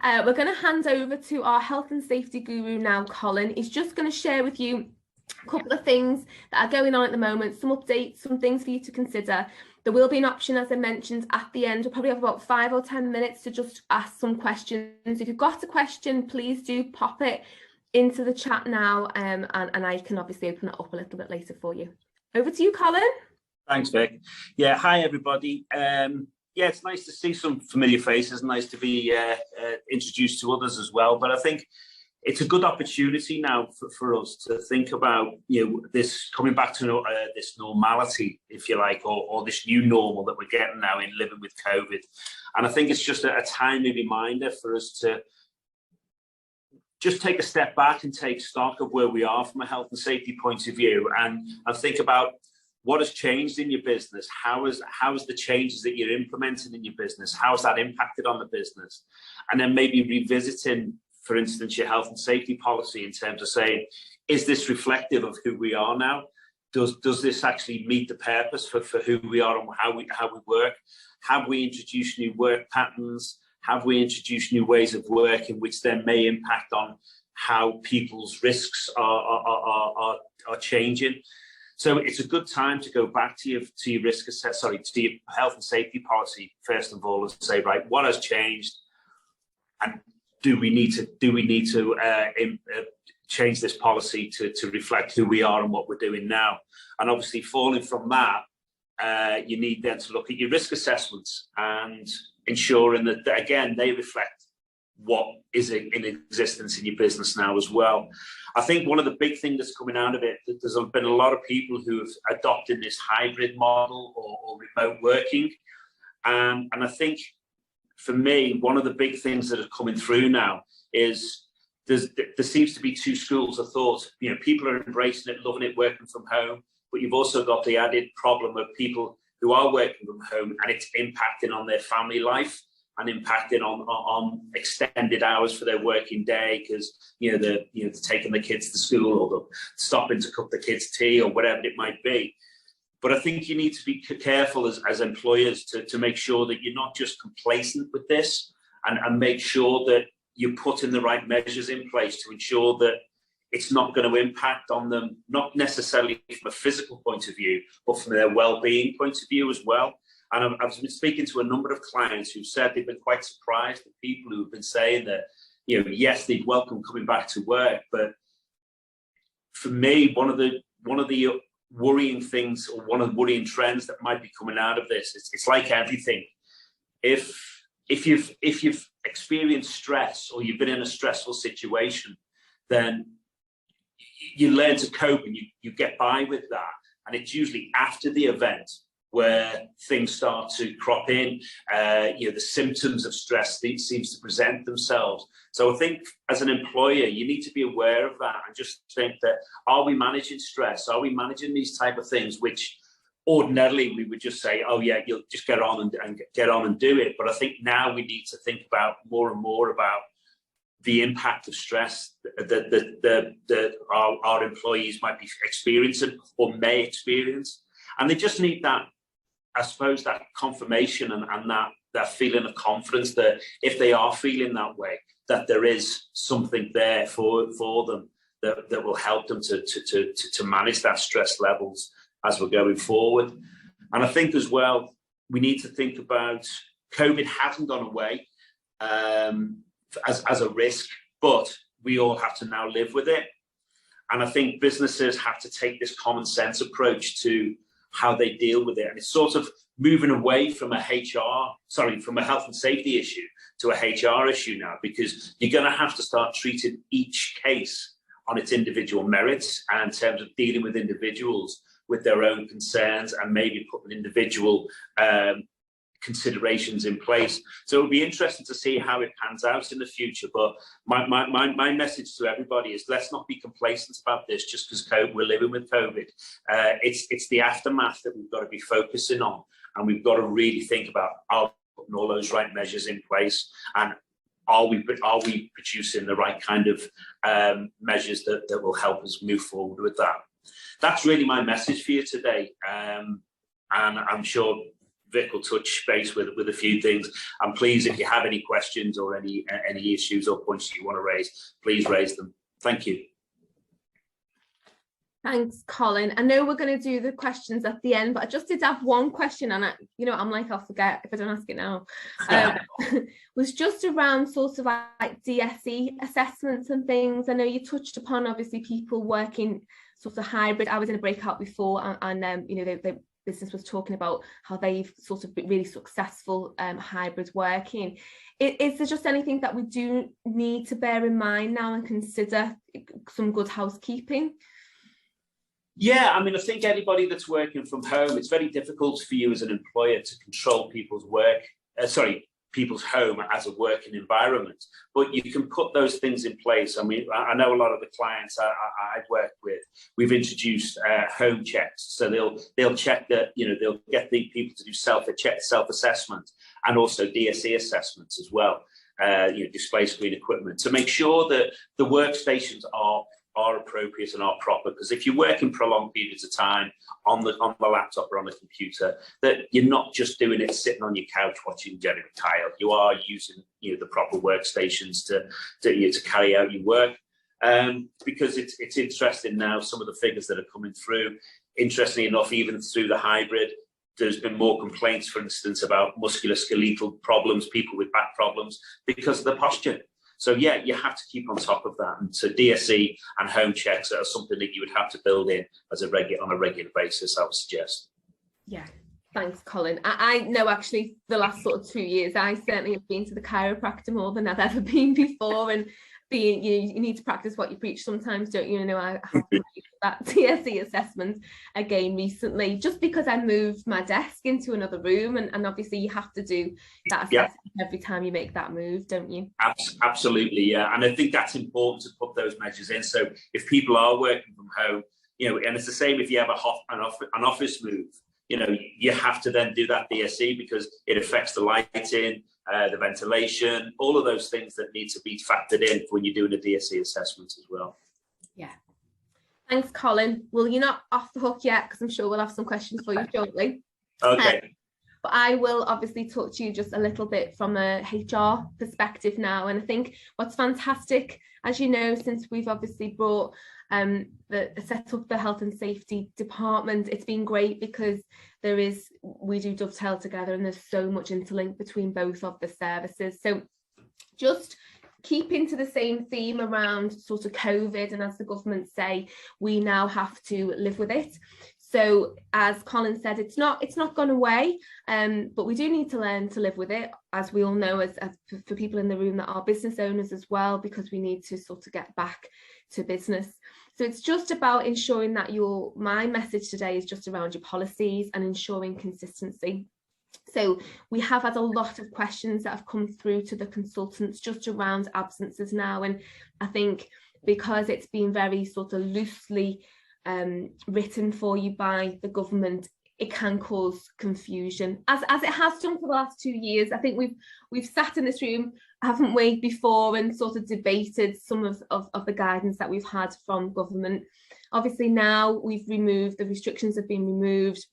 We're going to hand over to our health and safety guru now, Colin. He's just going to share with you a couple of things that are going on at the moment, some updates, some things for you to consider. There will be an option, as I mentioned, at the end. We'll probably have about 5 or 10 minutes to just ask some questions. If you've got a question, please do pop it into the chat now, and I can obviously open it up a little bit later for you. Over to you, Colin. Thanks, Vic. Yeah, hi, everybody. Yeah, it's nice to see some familiar faces, nice to be introduced to others as well. But I think it's a good opportunity now for us to think about, this coming back to this normality, if you like, or this new normal that we're getting now in living with COVID. And I think it's just a timely reminder for us to just take a step back and take stock of where we are from a health and safety point of view, and think about what has changed in your business. How is the changes that you're implementing in your business, how has that impacted on the business? And then maybe revisiting, for instance, your health and safety policy in terms of saying, is this reflective of who we are now? Does this actually meet the purpose for who we are and how we work? Have we introduced new work patterns? Have we introduced new ways of working, which then may impact on how people's risks are changing? So it's a good time to go back to your risk assessment, to your health and safety policy first of all, and say, right, what has changed, and do we need to change this policy to reflect who we are and what we're doing now? And obviously, falling from that, you need then to look at your risk assessments and ensuring that again they reflect what is in existence in your business now as well. I think one of the big things that's coming out of it, there's been a lot of people who have adopted this hybrid model or remote working, and I think for me, one of the big things that are coming through now is there seems to be two schools of thought. People are embracing it, loving it, working from home, but you've also got the added problem of people who are working from home and it's impacting on their family life and impacting on extended hours for their working day, because they're taking the kids to school, or they're stopping to cook the kids tea, or whatever it might be. But I think you need to be careful as employers to make sure that you're not just complacent with this, and make sure that you're putting the right measures in place to ensure that it's not going to impact on them, not necessarily from a physical point of view, but from their well-being point of view as well. And I've been speaking to a number of clients who said they've been quite surprised at people who have been saying that, yes, they'd welcome coming back to work, but for me, one of the worrying things, or one of the worrying trends that might be coming out of this, it's like everything. If you've experienced stress, or you've been in a stressful situation, then you learn to cope and you get by with that. And it's usually after the event where things start to crop in, the symptoms of stress seems to present themselves. So I think as an employer, you need to be aware of that and just think that, are we managing stress? Are we managing these type of things, which ordinarily we would just say, oh yeah, you'll just get on and do it. But I think now we need to think about more and more about the impact of stress that our employees might be experiencing or may experience. And they just need that, I suppose, that confirmation and that feeling of confidence that if they are feeling that way, that there is something there for them that will help them to manage that stress levels as we're going forward. And I think as well, we need to think about, COVID hasn't gone away as a risk, but we all have to now live with it. And I think businesses have to take this common sense approach to how they deal with it. And it's sort of moving away from a health and safety issue to a HR issue now, because you're going to have to start treating each case on its individual merits, and in terms of dealing with individuals with their own concerns, and maybe putting individual considerations in place. So it'll be interesting to see how it pans out in the future. But my message to everybody is, let's not be complacent about this just because we're living with COVID. It's the aftermath that we've got to be focusing on, and we've got to really think about, are we putting all those right measures in place, and are we producing the right kind of measures that will help us move forward with that. That's really my message for you today, and I'm sure Vic will touch base with a few things. And please, if you have any questions or any issues or points that you want to raise, please raise them. Thank you. Thanks, Colin. I know we're going to do the questions at the end, but I just did have one question, and I'm like, I'll forget if I don't ask it now. Was just around sort of like DSE assessments and things. I know you touched upon obviously people working sort of hybrid. I was in a breakout before, and the business was talking about how they've sort of been really successful hybrid working. Is there just anything that we do need to bear in mind now and consider some good housekeeping? Yeah, I mean, I think anybody that's working from home, it's very difficult for you as an employer to control people's people's home as a working environment. But you can put those things in place. I mean, I know a lot of the clients I've worked with, we've introduced home checks. So they'll check that, they'll get the people to do self-assessment and also DSE assessments as well, display screen equipment, to make sure that the workstations are appropriate and are proper. Because if you're working prolonged periods of time on the laptop or on the computer, that you're not just doing it sitting on your couch watching Jeremy Kyle. You are using the proper workstations to carry out your work. Because it's interesting now, some of the figures that are coming through. Interestingly enough, even through the hybrid, there's been more complaints, for instance, about musculoskeletal problems, people with back problems, because of the posture. So yeah, you have to keep on top of that. And so DSE and home checks are something that you would have to build in on a regular basis, I would suggest. Yeah, thanks, Colin. I know actually the last sort of 2 years, I certainly have been to the chiropractor more than I've ever been before. And you need to practice what you preach sometimes, don't you? I have that DSE assessment again recently, just because I moved my desk into another room, and obviously you have to do that assessment every time you make that move, don't you? Absolutely, yeah. And I think that's important to put those measures in. So if people are working from home, and it's the same if you have an office move, you have to then do that DSE, because it affects the lighting, the ventilation, all of those things that need to be factored in when you're doing a DSE assessment as well. Yeah. Thanks, Colin. Well, you're not off the hook yet, because I'm sure we'll have some questions for you shortly. Okay. But I will obviously talk to you just a little bit from a HR perspective now. And I think what's fantastic, as you know, since we've obviously brought set up the health and safety department, it's been great because we do dovetail together, and there's so much interlink between both of the services. So just keeping to the same theme around sort of COVID, and as the government say, we now have to live with it. So as Colin said, it's not gone away, but we do need to learn to live with it, as we all know, as for people in the room that are business owners as well, because we need to sort of get back to business. So it's just about ensuring that my message today is just around your policies and ensuring consistency. So we have had a lot of questions that have come through to the consultants just around absences now, and I think because it's been very sort of loosely written for you by the government, it can cause confusion, as it has done for the last 2 years. I think we've sat in this room, haven't we, before, and sort of debated some of the guidance that we've had from government. Obviously now the restrictions have been removed.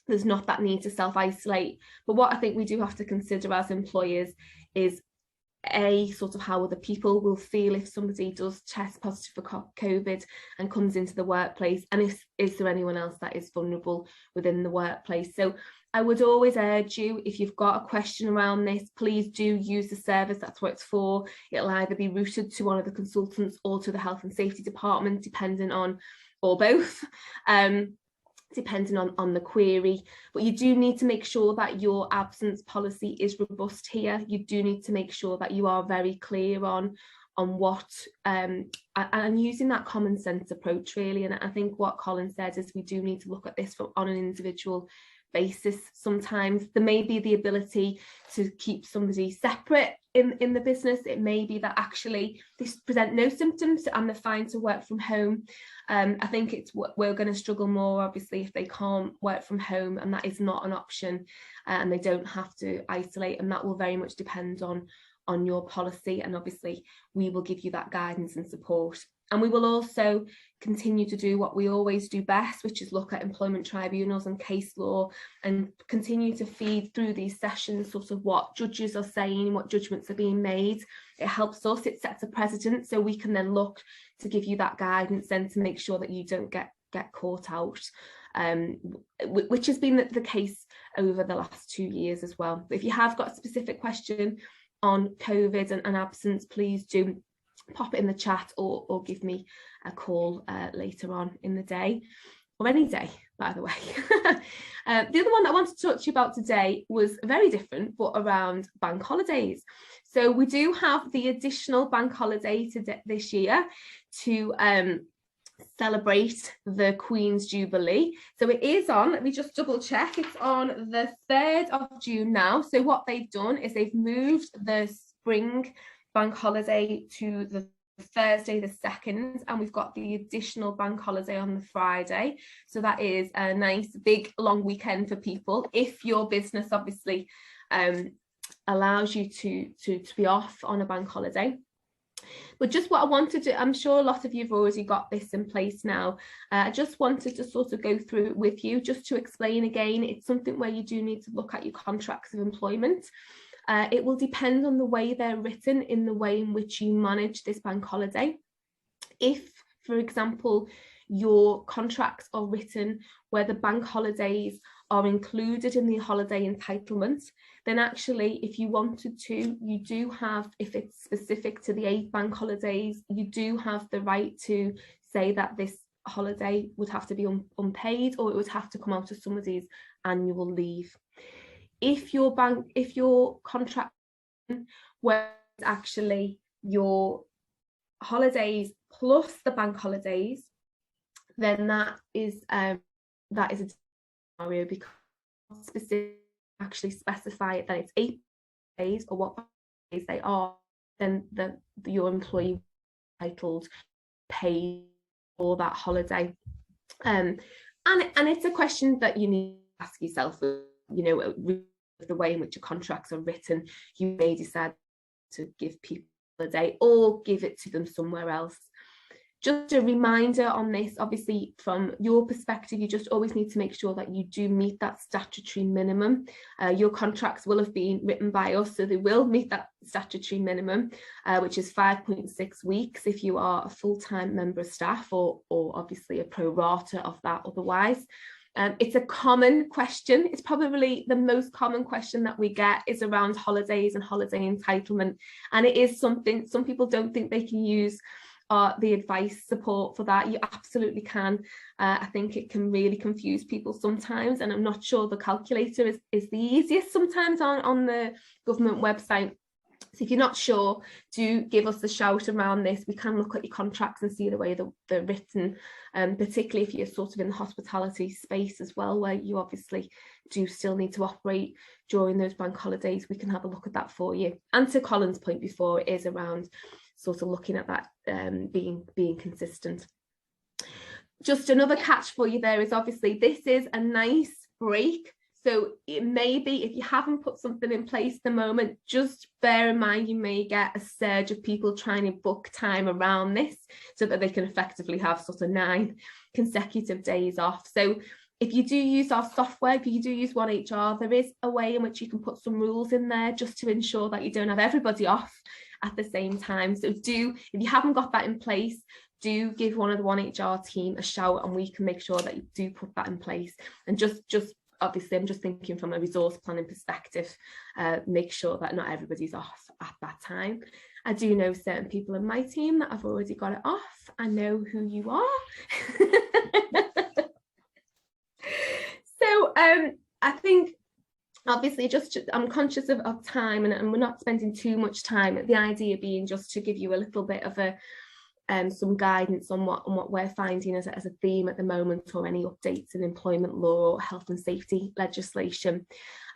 There's not that need to self-isolate. But what I think we do have to consider as employers is sort of how other people will feel if somebody does test positive for COVID and comes into the workplace, and is there anyone else that is vulnerable within the workplace. So I would always urge you, if you've got a question around this, please do use the service. That's what it's for. It'll either be routed to one of the consultants or to the health and safety department, depending on, or both, depending on the query. But you do need to make sure that your absence policy is robust here. You do need to make sure that you are very clear on what and using that common sense approach, really. And I think what Colin said is we do need to look at this on an individual basis. Sometimes there may be the ability to keep somebody separate in the business. It may be that actually they present no symptoms and they're fine to work from home. I think we're going to struggle more, obviously, if they can't work from home and that is not an option, and they don't have to isolate, and that will very much depend on your policy. And obviously we will give you that guidance and support And we will also continue to do what we always do best, which is look at employment tribunals and case law, and continue to feed through these sessions sort of what judges are saying, what judgments are being made. It helps us, it sets a precedent, so we can then look to give you that guidance and to make sure that you don't get caught out, which has been the case over the last 2 years as well. But if you have got a specific question on COVID and absence, please do pop it in the chat or give me a call later on in the day, or any day, by the way. The other one that I wanted to talk to you about today was very different, but around bank holidays. So we do have the additional bank holiday this year to celebrate the Queen's Jubilee. So it is on, let me just double check, it's on the 3rd of June now. So what they've done is they've moved the spring bank holiday to the Thursday the 2nd, and we've got the additional bank holiday on the Friday. So that is a nice big long weekend for people, if your business obviously allows you to be off on a bank holiday. But just what I wanted to, I'm sure a lot of you have already got this in place now. I just wanted to sort of go through it with you, just to explain again. It's something where you do need to look at your contracts of employment. It will depend on the way they're written, in the way in which you manage this bank holiday. If, for example, your contracts are written where the bank holidays are included in the holiday entitlement, then actually, if you wanted to, you do have, if it's specific to the 8 bank holidays, you do have the right to say that this holiday would have to be unpaid, or it would have to come out of somebody's annual leave. If your contract where actually your holidays plus the bank holidays, then that is a scenario, because specific actually specify that it's 8 days or what days they are, then your employee entitled pay for that holiday. And it's a question that you need to ask yourself. You know, the way in which your contracts are written, you may decide to give people a day or give it to them somewhere else. Just a reminder on this, obviously from your perspective, you just always need to make sure that you do meet that statutory minimum. Your contracts will have been written by us, so they will meet that statutory minimum, which is 5.6 weeks if you are a full-time member of staff, or obviously a pro rata of that otherwise. It's a common question. It's probably the most common question that we get is around holidays and holiday entitlement. And it is something, some people don't think they can use the advice support for that. You absolutely can. I think it can really confuse people sometimes, and I'm not sure the calculator is the easiest sometimes on the government website. So if you're not sure, do give us a shout around this. We can look at your contracts and see the way they're written, particularly if you're sort of in the hospitality space as well, where you obviously do still need to operate during those bank holidays. We can have a look at that for you. And to Colin's point before, it is around sort of looking at that being consistent. Just another catch for you there is obviously this is a nice break. So it may be, if you haven't put something in place at the moment, just bear in mind you may get a surge of people trying to book time around this so that they can effectively have sort of 9 consecutive days off. So if you do use our software, if you do use OneHR, there is a way in which you can put some rules in there just to ensure that you don't have everybody off at the same time. So if you haven't got that in place, do give one of the OneHR team a shout and we can make sure that you do put that in place. And just obviously, I'm just thinking from a resource planning perspective, make sure that not everybody's off at that time. I do know certain people in my team that have already got it off. I know who you are. So I think, obviously, I'm conscious of time, and we're not spending too much time. The idea being just to give you a little bit of some guidance on what we're finding as a theme at the moment, or any updates in employment law or health and safety legislation.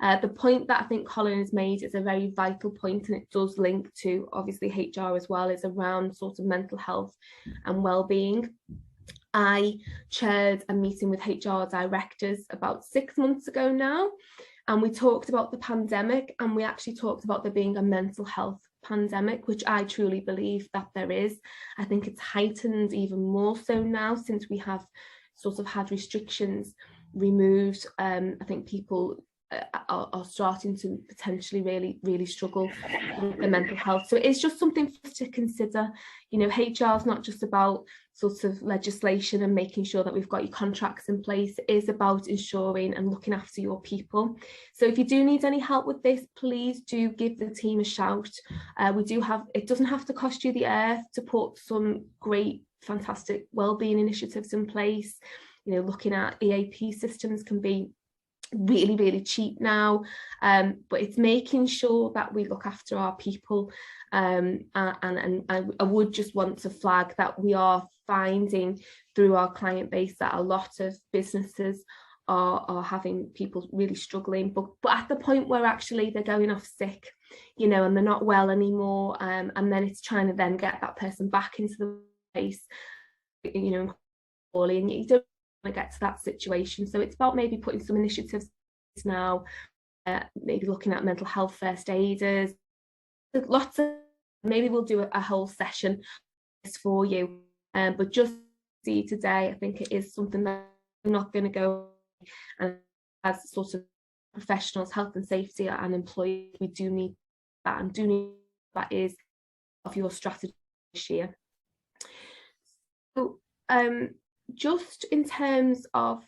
The point that I think Colin has made is a very vital point, and it does link to obviously HR as well, is around sort of mental health and well-being. I chaired a meeting with HR directors about 6 months ago now, and we talked about the pandemic, and we actually talked about there being a mental health pandemic, which I truly believe that there is. I think it's heightened even more so now since we have sort of had restrictions removed. I think people are starting to potentially really struggle with their mental health. So it's just something to consider. You know, HR is not just about sort of legislation and making sure that we've got your contracts in place. It is about ensuring and looking after your people. So if you do need any help with this, please do give the team a shout. We do have, it doesn't have to cost you the earth to put some great, fantastic wellbeing initiatives in place. You know, looking at EAP systems can be really cheap now, but it's making sure that we look after our people, and I would just want to flag that we are finding through our client base that a lot of businesses are having people really struggling, but at the point where actually they're going off sick, you know, and they're not well anymore, and then it's trying to then get that person back into the place, you know, and you don't to get to that situation. So it's about maybe putting some initiatives now, maybe looking at mental health first aiders, lots of, maybe we'll do a whole session for you, but just see today, I think it is something that we're not going to go, and as sort of professionals, health and safety and employees, we do need that, and do need that is of your strategy this year. So just in terms of